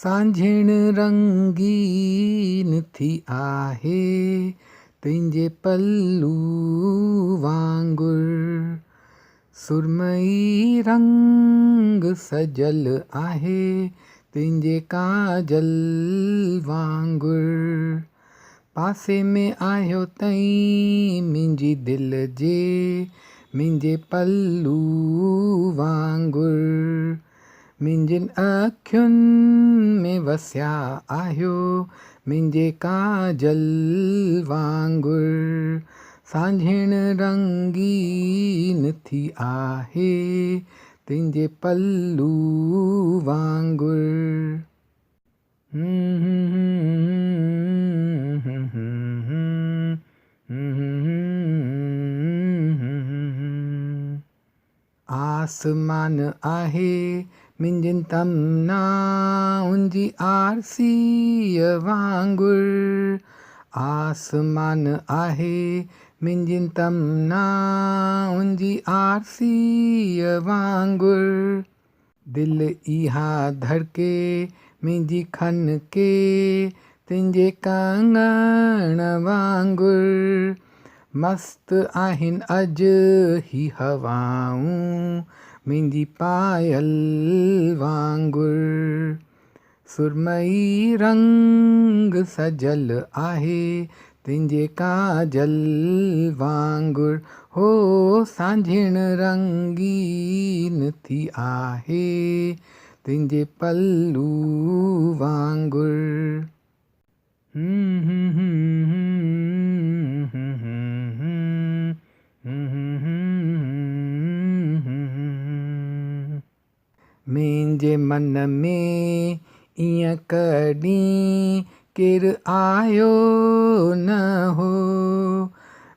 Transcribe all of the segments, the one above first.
सांझिण रंगीन थी आहे तुंहिंजे पल्लू वांगुर सुरमई रंग सजल आहे तुंहिंजे काजल वांगुर पासे में आहियो तई मुंहिंजी दिलि जे मुंहिंजे पल्लू वांगुर मुंहिंजनि अखियुनि में वसिया आहियो मुंहिंजे काजल वांगुर सांझिण रंगीन थी आहे तुंहिंजे पल्लू वांगुर आसमान आहे मुंहिंजनि तमनाउनि जी आरसीअ वांगुर आसमान आहे मुंहिंजनि तमनाउनि जी आरसीअ वांगुर दिलि इहा धड़के मुंहिंजी खनके तुंहिंजे कंगण वांगुर मस्त आहिनि अॼु ही हवाऊं मुंहिंजी पायल वांगुर सुरमई रंग सजल आहे तुंहिंजे काजल वांगुर हो सांझिण रंगीन थी आहे तुंहिंजे पल्लू वांगुर मुंहिंजे मन में ईअं कॾहिं केरु आयो न हो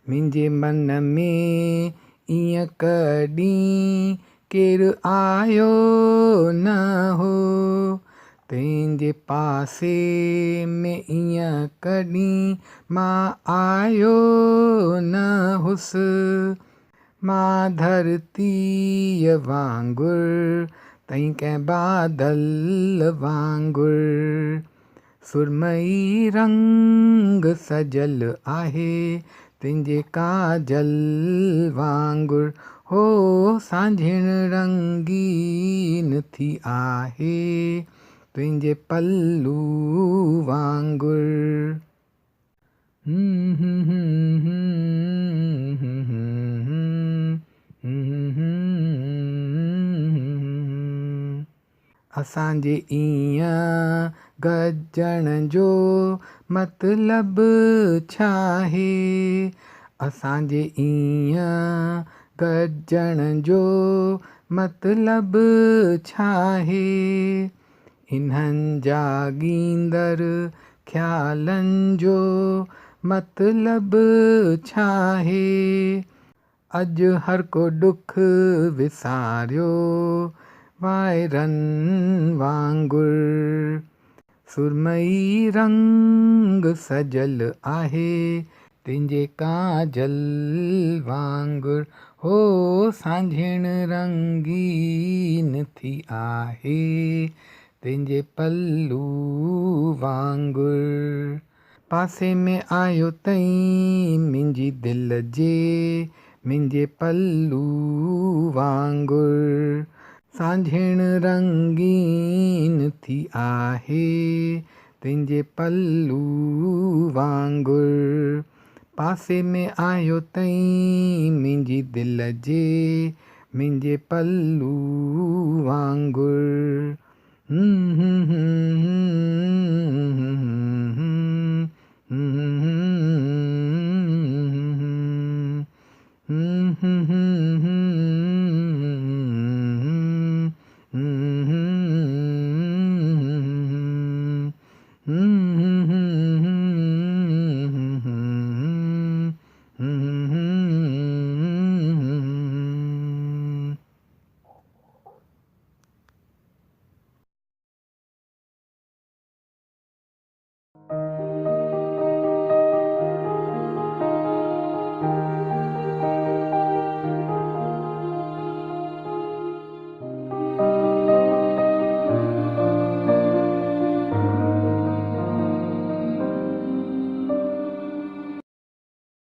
मुंहिंजे मन में ईअं कॾहिं केरु आयो न हो तुंहिंजे पासे में ईअं कॾहिं मां आयो न हुसि मां धरतीअ वांगुर तई कंहिं बादल वांगुर सुरमई रंग सजल आहे तुंहिंजे काजल वांगुर हो सांझिण रंगीन थी आहे तुंहिंजे पल्लू वांगुर असांजे ईअं गजण जो मतिलबु छा आहे असांजे ईअं गजण जो मतिलबु छा आहे इन्हनि जाॻींदड़ ख़्यालनि जो मतिलबु छा आहे अॼु हर को दुख विसारियो वाइरनि वांगुर सुरमई रंग सजल आहे तुंहिंजे काजल वांगुर हो सांझिण रंगीन थी आहे तुंहिंजे पल्लू वांगुर पासे में आयो तई मुंहिंजी दिलि जे मुंहिंजे पल्लू वांगुर सांझिण रंगीन थी आहे तुंहिंजे पल्लू वांगुर पासे में आयो तई मुंहिंजी दिलि जे मुंहिंजे पल्लू